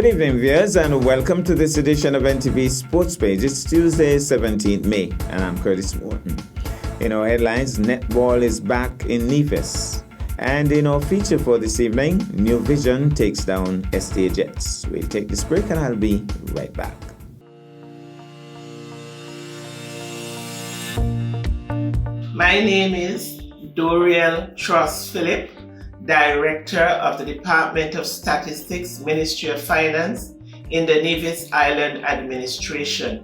Good evening, viewers, and welcome to this edition of NTV Sports Page. It's Tuesday, 17th May, and I'm Curtis Morton. In our headlines, netball is back in Nevis. And in our feature for this evening, New Vision takes down STA Jets. We'll take this break and I'll be right back. My name is Doriel Truss Phillip, Director of the Department of Statistics, Ministry of Finance in the Nevis Island Administration.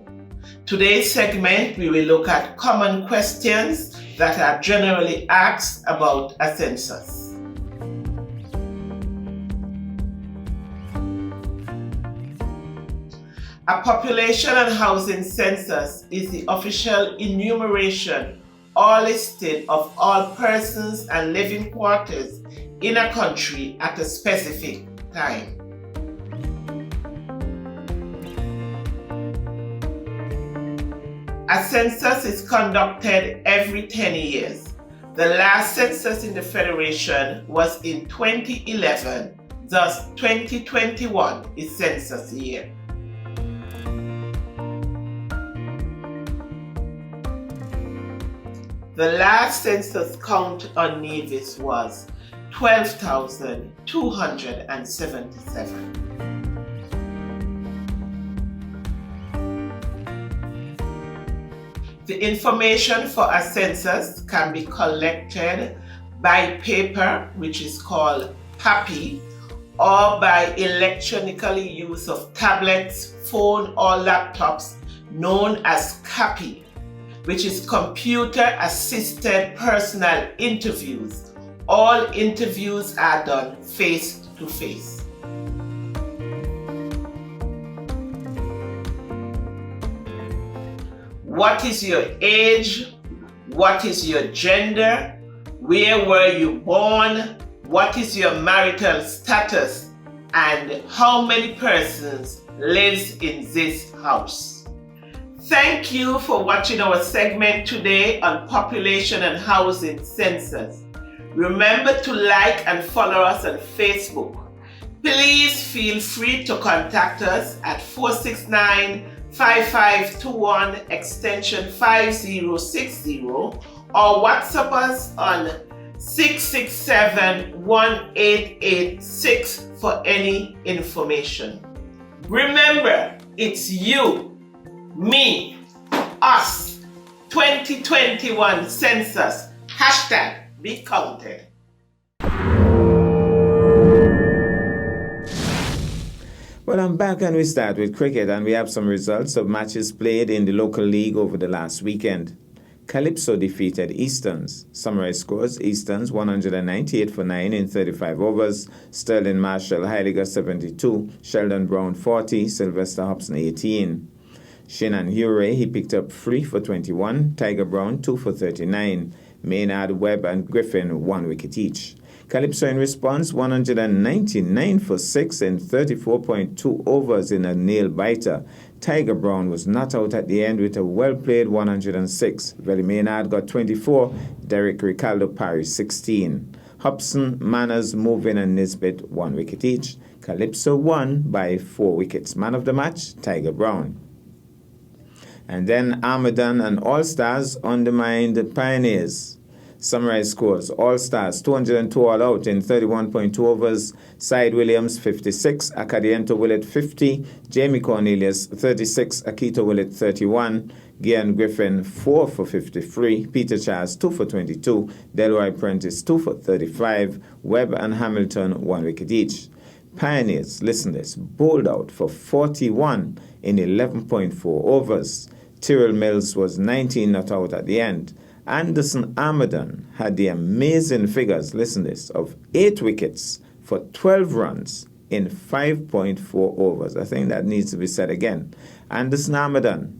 Today's segment, we will look at common questions that are generally asked about a census. A population and housing census is the official enumeration or listing of all persons and living quarters in a country at a specific time. A census is conducted every 10 years. The last census in the Federation was in 2011, thus 2021 is census year. The last census count on Nevis was 12,277. The information for a census can be collected by paper, which is called PAPI, or by electronically use of tablets, phone, or laptops, known as CAPI, which is computer-assisted personal interviews. All interviews are done face-to-face. What is your age? What is your gender? Where were you born? What is your marital status? And how many persons lives in this house? Thank you for watching our segment today on population and housing census. Remember to like and follow us on Facebook. Please feel free to contact us at 469-5521 extension 5060 or WhatsApp us on 667-1886 for any information. Remember, it's you, me, us, 2021 census, hashtag be counted. Well, I'm back and we start with cricket, and we have some results of matches played in the local league over the last weekend. Calypso defeated Easterns. Summary scores: Easterns 198 for 9 in 35 overs, Sterling Marshall Heidegger 72, Sheldon Brown 40, Sylvester Hobson 18. Shannon Hure, he picked up 3 for 21, Tiger Brown 2 for 39, Maynard, Webb and Griffin 1 wicket each. Calypso in response 199 for 6 in 34.2 overs in a nail-biter. Tiger Brown was not out at the end with a well-played 106. Veli Maynard got 24, Derek Ricardo Parry 16. Hobson, Manners, Movin and Nisbet 1 wicket each. Calypso won by 4 wickets. Man of the match, Tiger Brown. And then Armadan and All-Stars undermined the Pioneers. Summarized scores: All-Stars 202 all out in 31.2 overs, Syed Williams 56, Acadiento Willett 50, Jamie Cornelius 36, Akito Willett 31, Gian Griffin 4 for 53, Peter Charles 2 for 22, Delroy Prentice 2 for 35, Webb and Hamilton 1 wicket each. Pioneers, listen this, bowled out for 41 in 11.4 overs. Tyrrell Mills was 19 not out at the end. Anderson Armadan had the amazing figures, listen this, of 8 wickets for 12 runs in 5.4 overs. I think that needs to be said again. Anderson Armadan,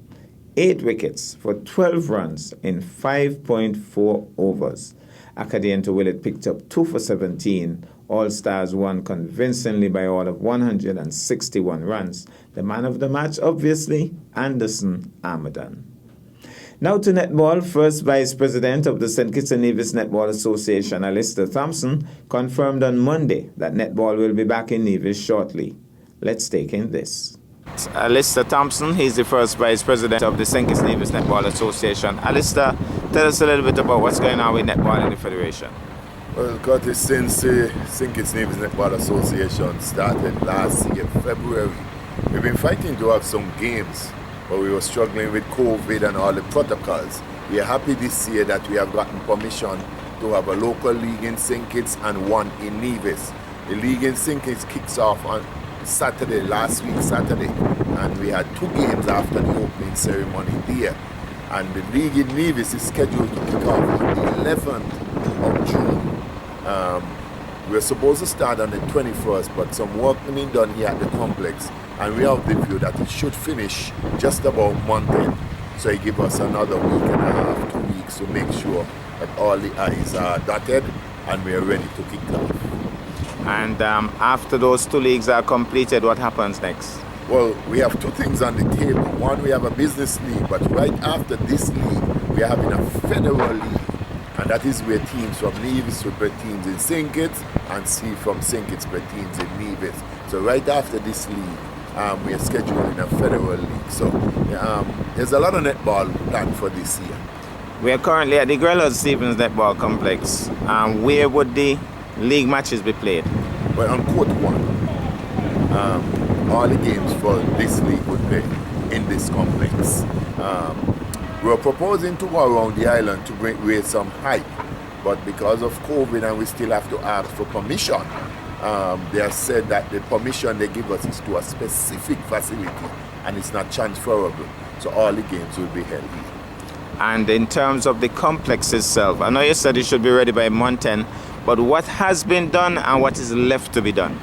8 wickets for 12 runs in 5.4 overs. Acadiento Willett picked up 2 for 17. All-Stars won convincingly by all of 161 runs. The man of the match, obviously, Anderson Armadan. Now to netball. First Vice President of the St. Kitts and Nevis Netball Association, Alistair Thompson, confirmed on Monday that netball will be back in Nevis shortly. Let's take in this. Alistair Thompson, he's the first Vice President of the St. Kitts Nevis Netball Association. Alistair, tell us a little bit about what's going on with netball in the Federation. Well, Curtis, since the St. Kitts Nevis Netball Association started last year, February, we've been fighting to have some games, but we were struggling with COVID and all the protocols. We are happy this year that we have gotten permission to have a local league in St. Kitts and one in Nevis. The league in St. Kitts kicks off on Saturday, last week Saturday, and we had 2 games after the opening ceremony there. And the league in Nevis is scheduled to kick off on the 11th of June. We're supposed to start on the 21st, but some work being done here at the complex, and we have the view that it should finish just about month end. So it gives us another week and a half, 2 weeks to make sure that all the I's are dotted and we are ready to kick off. And after those 2 leagues are completed, what happens next? Well, we have 2 things on the table. One, we have a business league, but right after this league, we are having a federal league. And that is where teams from Nevis will play teams in St. Kitts and from St. Kitts play teams in Nevis. So right after this league, we are scheduling a federal league. So there's a lot of netball planned for this year. We are currently at the Grellos Stevens Netball Complex. Where would the league matches be played? Well, on Court 1, all the games for this league would play in this complex. We're proposing to go around the island to raise some hype, but because of COVID and we still have to ask for permission, they have said that the permission they give us is to a specific facility and it's not transferable. So all the games will be held here. And in terms of the complex itself, I know you said it should be ready by month end, but what has been done and what is left to be done?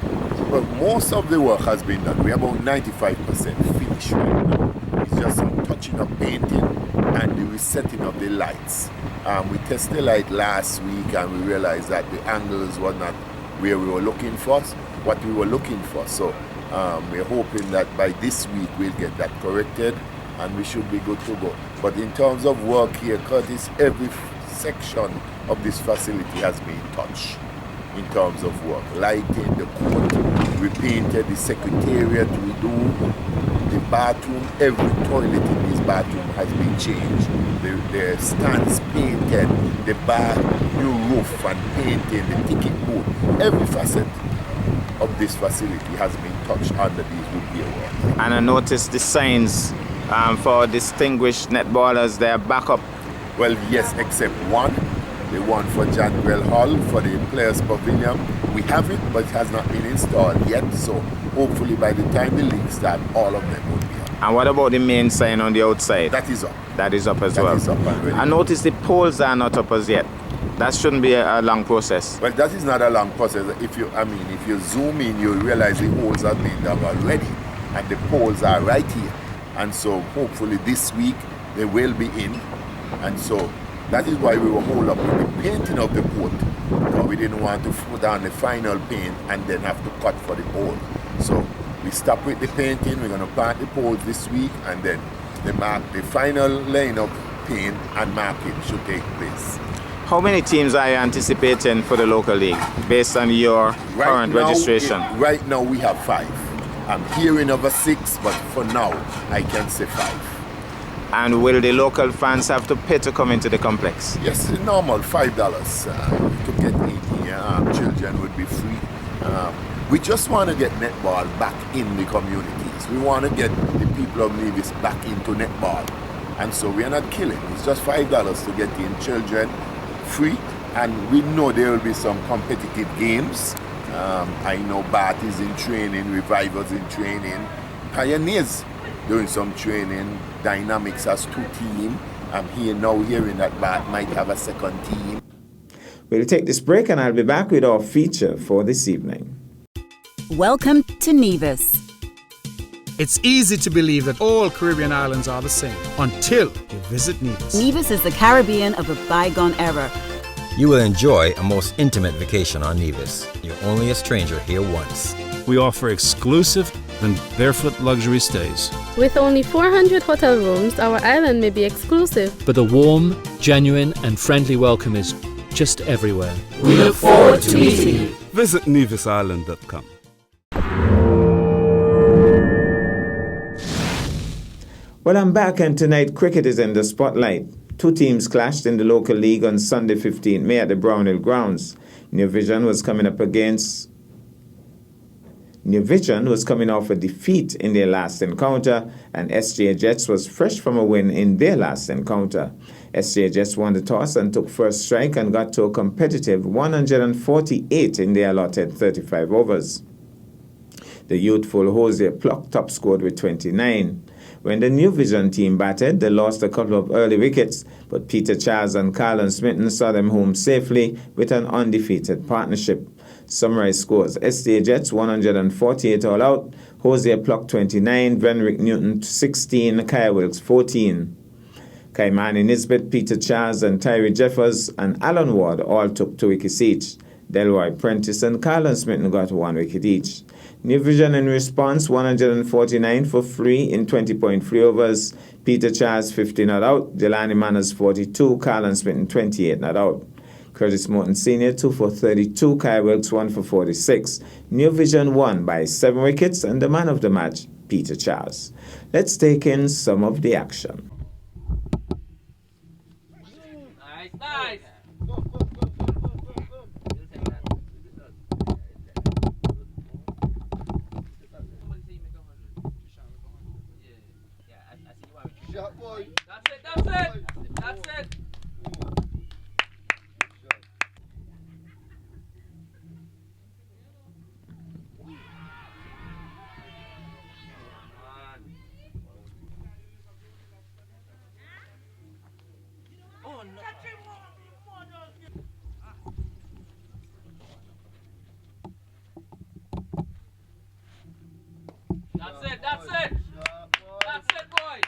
Well, most of the work has been done. We're about 95% finished right now. It's just some touching up painting and the resetting of the lights. We tested the light last week and we realized that the angles were not where we were looking for, what we were looking for. So we're hoping that by this week we'll get that corrected and we should be good to go. But in terms of work here, Curtis, every section of this facility has been touched in terms of work. Lighting, the court, we painted the secretariat, we do the bathroom, every toilet in this bathroom has been changed. The stands painted, the bar, new roof and painting, the ticket booth, every facet of this facility has been touched under these wood-beer work. And I noticed the signs for distinguished netballers, they are back up. Well, yes, except one, the one for John Grell Hall for the Players Pavilion. We have it, but it has not been installed yet, so hopefully by the time the league starts, all of them will be up. And what about the main sign on the outside? That is up. That is up as well. That is up already. I noticed the poles are not up as yet. That shouldn't be a long process. Well, that is not a long process. If you zoom in, you'll realize the holes have been dug already, and the poles are right here. And so hopefully this week they will be in. And so that is why we were hold up with the painting of the court, because we didn't want to put down the final paint and then have to cut for the pole. So we stopped with the painting. We're going to plant the poles this week, and then the final line of paint and marking should take place. How many teams are you anticipating for the local league based on your current registration? Right now we have 5. I'm hearing over 6, but for now I can say 5. And will the local fans have to pay to come into the complex? Yes, normal $5 to get in here. Children would be free. We just want to get netball back in the communities. We want to get the people of Nevis back into netball. And so we are not killing. It's just $5 to get in, children free. And we know there will be some competitive games. I know Bath is in training, Revivers in training, Pioneers doing some training, Dynamics has 2 teams. I'm hearing that Bath might have a second team. We'll take this break and I'll be back with our feature for this evening. Welcome to Nevis. It's easy to believe that all Caribbean islands are the same until you visit Nevis. Nevis is the Caribbean of a bygone era. You will enjoy a most intimate vacation on Nevis. You're only a stranger here once. We offer exclusive and barefoot luxury stays. With only 400 hotel rooms, our island may be exclusive, but the warm, genuine and friendly welcome is just everywhere. We look forward to meeting you. Visit nevisisland.com. Well, I'm back, and tonight cricket is in the spotlight. Two teams clashed in the local league on Sunday 15th May at the Brownhill grounds. New Vision was coming off a defeat in their last encounter, and SJ Jets was fresh from a win in their last encounter. SJ Jets won the toss and took first strike and got to a competitive 148 in their allotted 35 overs. The youthful Hosea Pluck top scored with 29. When the New Vision team batted, they lost a couple of early wickets, but Peter Charles and Carlin Smitten saw them home safely with an undefeated partnership. Summary scores: SJ Jets 148 all out, Hosea Pluck 29, Venrick Newton 16, Kai Wilkes 14. Kaimani Nisbet, Peter Charles and Tyree Jeffers and Alan Ward all took 2 wickets each. Delroy Prentice and Carlin Smitten got 1 wicket each. New Vision in response, 149 for free in 20.3 overs. Peter Charles 50 not out, Jelani Manners 42, Carlin Smitten 28 not out. Curtis Morton Sr. 2 for 32, Kai Wilkes 1 for 46. New Vision won by 7 wickets, and the man of the match, Peter Charles. Let's take in some of the action. Nice. That's it. That's it, boy.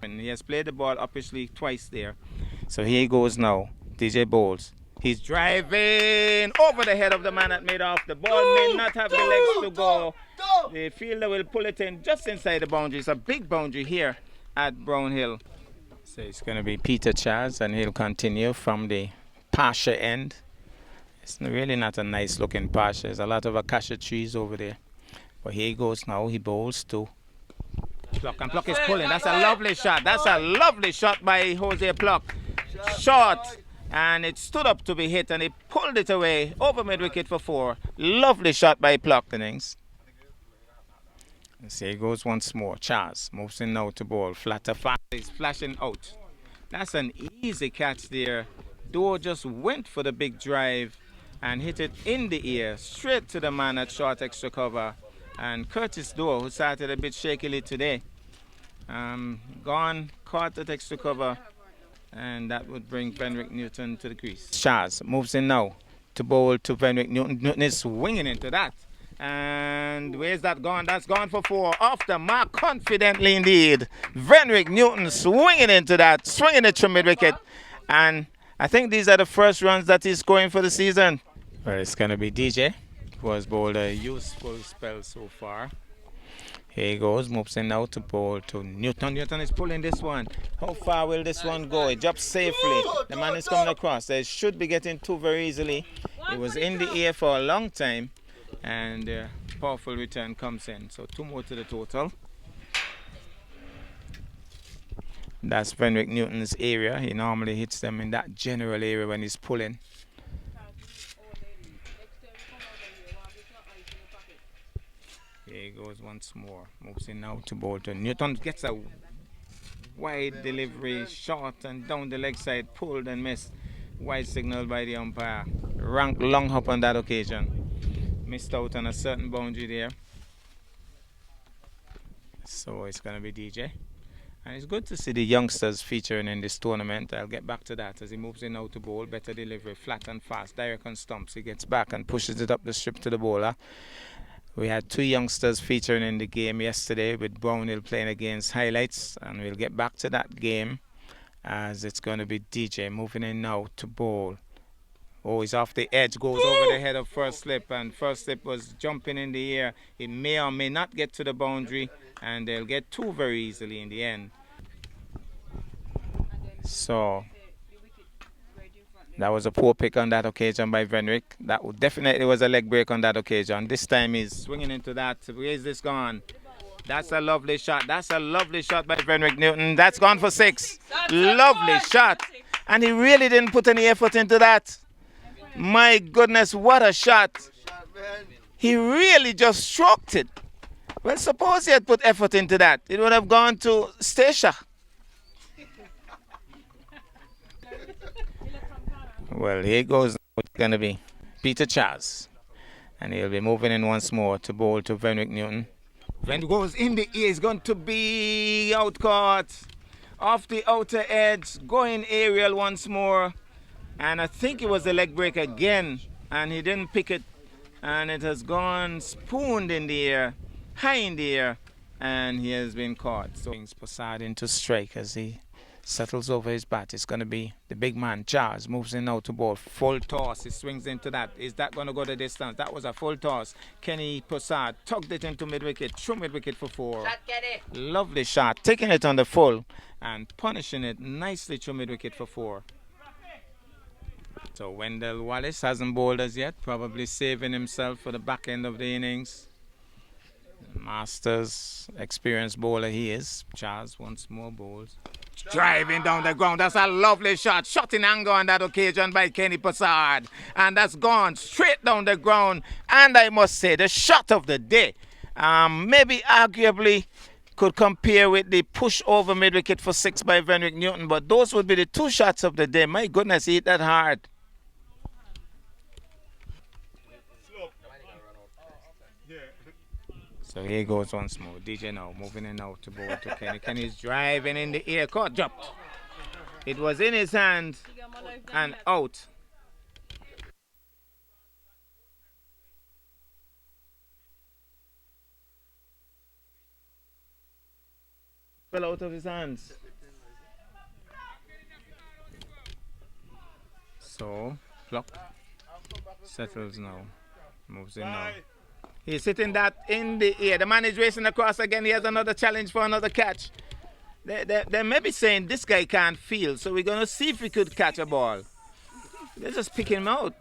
He has played the ball uppishly twice there. So here he goes now. DJ Bowles. He's driving over the head of the man that made off. The ball may not have the legs to go. The fielder will pull it in just inside the boundary. It's a big boundary here at Brownhill. So it's going to be Peter Charles, and he'll continue from the pasture end. It's really not a nice looking pasture. There's a lot of acacia trees over there. But here he goes now. He bowls to Pluck, and Pluck is pulling. That's a lovely shot. That's a lovely shot by Hosea Pluck. Short, and it stood up to be hit, and he pulled it away over mid-wicket for 4. Lovely shot by Pluck, innings. And so he goes once more. Charles moves in now to bowl. Flatter fast. He's flashing out. That's an easy catch there. Doe just went for the big drive and hit it in the ear, straight to the man at short extra cover. And Curtis Doe, who started a bit shakily today, gone, caught at extra cover, and that would bring Venrick Newton to the crease. Charles moves in now to bowl to Venrick Newton. Newton is swinging into that. And where's that gone? That's gone for 4. Off the mark, confidently indeed. Venrick Newton swinging into that, swinging it to mid-wicket. And I think these are the first runs that he's scoring for the season. Well, it's going to be DJ, who has bowled a useful spell so far. Here he goes, moves in now to bowl to Newton. Newton is pulling this one. How far will this one go? It drops safely. The man is coming across. They should be getting 2 very easily. It was in the air for a long time, and powerful return comes in. So 2 more to the total. That's Venrick Newton's area. He normally hits them in that general area when he's pulling. Here he goes once more. Moves in now to Bolton. Newton gets a wide delivery, short and down the leg side, pulled and missed. Wide signal by the umpire. Rank long hop on that occasion. Missed out on a certain boundary there. So it's going to be DJ. And it's good to see the youngsters featuring in this tournament. I'll get back to that as he moves in out to bowl. Better delivery, flat and fast, direct on stumps. He gets back and pushes it up the strip to the bowler. We had 2 youngsters featuring in the game yesterday with Brownhill playing against Highlights. And we'll get back to that game as it's going to be DJ moving in now to bowl. Oh, he's off the edge, goes over the head of First Slip, and First Slip was jumping in the air. It may or may not get to the boundary, and they'll get 2 very easily in the end. So that was a poor pick on that occasion by Venrick. That definitely was a leg break on that occasion. This time he's swinging into that. Where is this gone? That's a lovely shot. That's a lovely shot by Venrick Newton. That's gone for 6. Lovely shot. And he really didn't put any effort into that. My goodness, what a shot. He really just stroked it. Well, suppose he had put effort into that. It would have gone to Stacia. Well, here goes. It's going to be Peter Charles. And he'll be moving in once more to bowl to Venrick Newton. Venrick goes in the ear. He's going to be out caught. Off the outer edge. Going aerial once more. And I think it was the leg break again, and he didn't pick it, and it has gone spooned in the air, high in the air, and he has been caught. So brings Posad into strike as he settles over his bat. It's going to be the big man, Charles, moves in now to bowl. Full toss, he swings into that. Is that going to go the distance? That was a full toss. Kenny Posad tugged it into mid-wicket, true mid-wicket for 4. Lovely shot, taking it on the full and punishing it nicely through mid-wicket for 4. So Wendell Wallace hasn't bowled as yet, probably saving himself for the back end of the innings. Masters, experienced bowler he is. Charles once more bowls. Driving down the ground, that's a lovely shot. Shot in anger on that occasion by Kenny Posad. And that's gone straight down the ground. And I must say, the shot of the day, maybe arguably could compare with the push over mid-wicket for 6 by Venrick Newton. But those would be the 2 shots of the day. My goodness, he hit that hard. So here goes once more. DJ now moving in now to bowl to Kenny. Kenny's driving in the air. Caught, dropped. It was in his hand and out. Fell out of his hands. So clock settles now. Moves in now. He's hitting that in the air. The man is racing across again. He has another challenge for another catch. They may be saying this guy can't field, so we're going to see if we could catch a ball. They're just picking him out.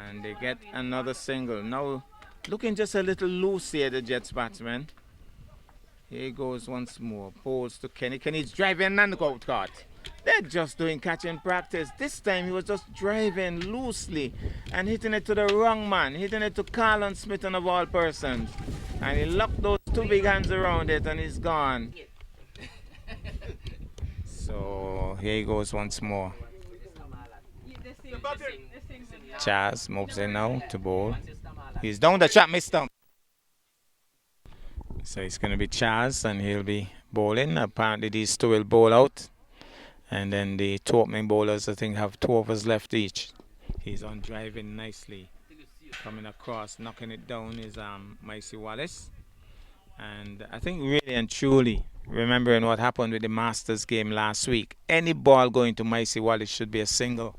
And they get another single. Now looking just a little loose here, the Jets batsman. Here he goes once more. Bowls to Kenny. Kenny's driving and out caught. They're just doing catching practice. This time he was just driving loosely and hitting it to the wrong man. Hitting it to Carlon Smithon of all persons. And he locked those 2 big hands around it and he's gone. So here he goes once more. Chaz moves in now to bowl. He's down the trap, missed him. So it's going to be Chaz and he'll be bowling. Apparently these 2 will bowl out. And then the 2 opening bowlers, I think, have 2 overs left each. He's on driving nicely. Coming across, knocking it down is Micey Wallace. And I think really and truly, remembering what happened with the Masters game last week, any ball going to Micey Wallace should be a single.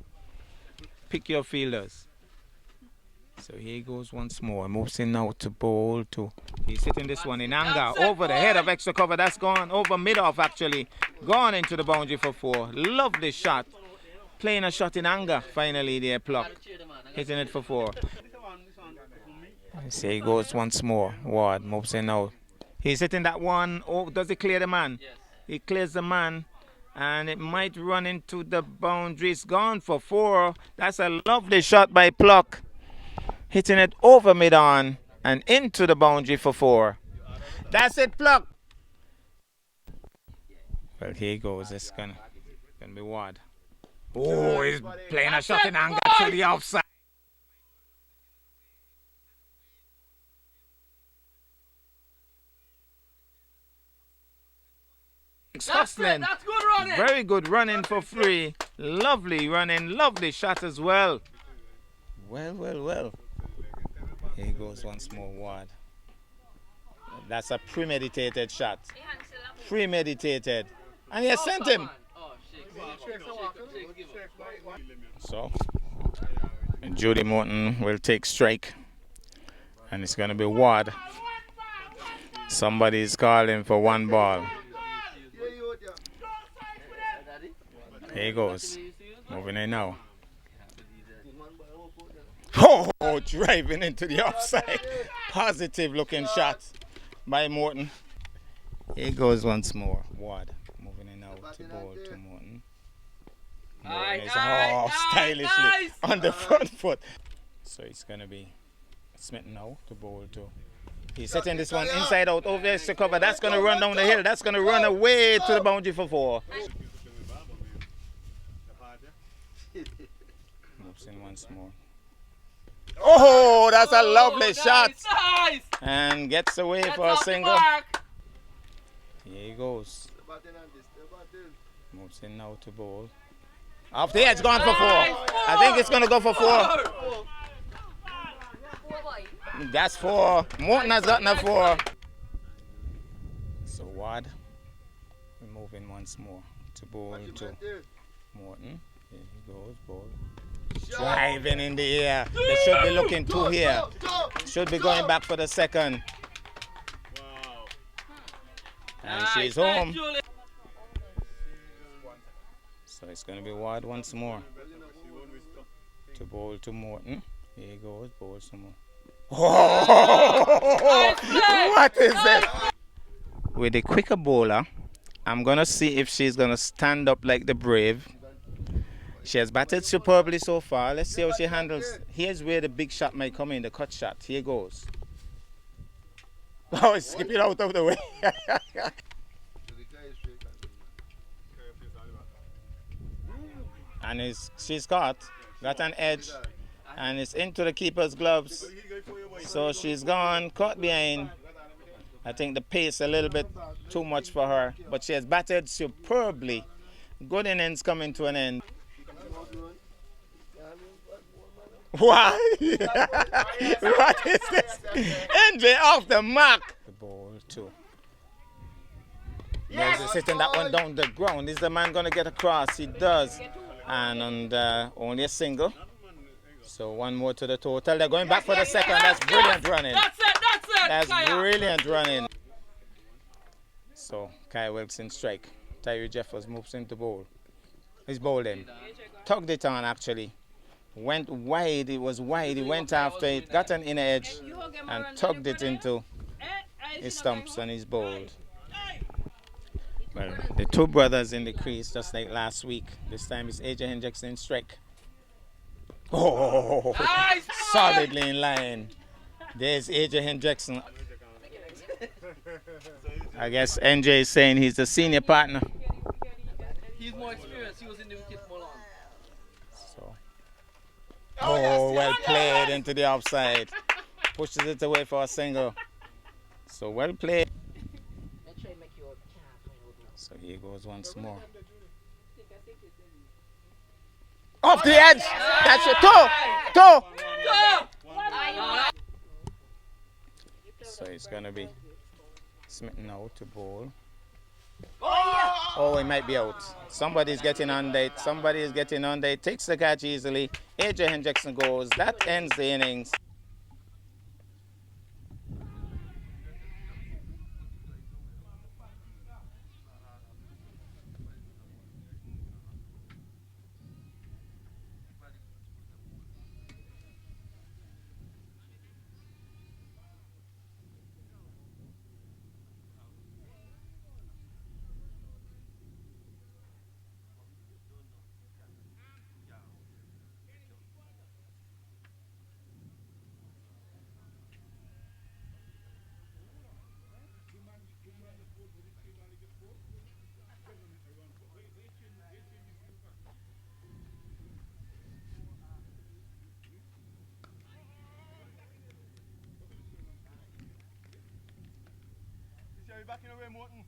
Pick your fielders. So here he goes once more. Moves in now to bowl to. He's hitting this one in anger. Over the head of extra cover. That's gone over mid-off actually. Gone into the boundary for 4. Lovely shot. Playing a shot in anger. Finally there, Pluck. Hitting it for 4. So he goes once more. Ward moves in now. He's hitting that one. Oh, does he clear the man? Yes. He clears the man. And it might run into the boundary. It's gone for 4. That's a lovely shot by Pluck. Hitting it over mid-on and into the boundary for 4. That's it, Pluck. Well, here he goes. It's gonna be Ward. Oh, he's playing a shot in anger to the outside. Hustling. That's good running. Very good running for free. Lovely running. Lovely shot as well. Well. Here goes once more, Ward. That's a premeditated shot. Premeditated. And he has sent him. Oh, shit. So, Judy Morton will take strike. And it's going to be Ward. Somebody's calling for one ball. Here he goes. Moving in now. Oh, driving into the offside. Positive looking shot by Morton. Here goes once more. Ward moving in now to ball to Morton. Morton is stylishly on the front foot. So it's going to be Smith now to bowl to. He's setting this one inside out over there to cover. That's going to run down the hill. That's going to run away to the boundary for 4. Moves in once more. Oh, that's a lovely shot. Nice. And gets away for a single. Here he goes. Moves in now to bowl. Off the edge, gone for 4. I think it's going to go for 4. That's 4. Morton has gotten a 4. So Ward, we're moving once more to bowl to Morton. Here he goes, ball. Driving in the air. They should be looking 2 here. Should be going back for the second. And she's home. So it's going to be Ward once more. To bowl to Morton. Here he goes, bowl some more. Oh, what is that? With the quicker bowler, I'm going to see if she's going to stand up like the Brave. She has batted superbly so far. Let's see how she handles. Here's where the big shot might come in, the cut shot. Here goes. Oh, it's skipping out of the way. And she's got an edge. And it's into the keeper's gloves. So she's gone, caught behind. I think the pace a little bit too much for her. But she has batted superbly. Good innings coming to an end. Why? What is this? NJ off the mark. The ball too. He's sitting that one down the ground. Is the man going to get across? He does. And only a single. So one more to the total. They're going back for the second. That's brilliant running. That's it. That's brilliant running. So Kai Wilson strike. Tyree Jeffers moves into bowl. He's bowled him. Tugged it on actually. Went wide. It was wide. He went after it. Got an inner edge and tugged it into his stumps and he's bowled. Well, the 2 brothers in the crease just like last week. This time it's AJ Hendrickson in strike. Oh, solidly in line. There's AJ Hendrickson. I guess NJ is saying he's the senior partner. He's more experienced. He was in the wicket more long. So. Oh, well played into the offside. Pushes it away for a single. So well played. So here goes once more. Off the edge. That's it. Toe. So it's going to be Smith now to bowl. Oh, it might be out. Somebody's getting under it. Somebody is getting under it. Takes the catch easily. AJ Hendrickson goes. That ends the innings. Backing away, Morton.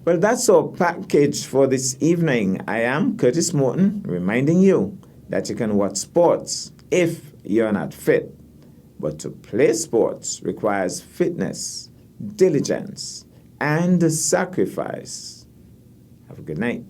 Well, that's our package for this evening. I am Curtis Morton, reminding you that you can watch sports if you're not fit. But to play sports requires fitness, diligence, and sacrifice. Have a good night.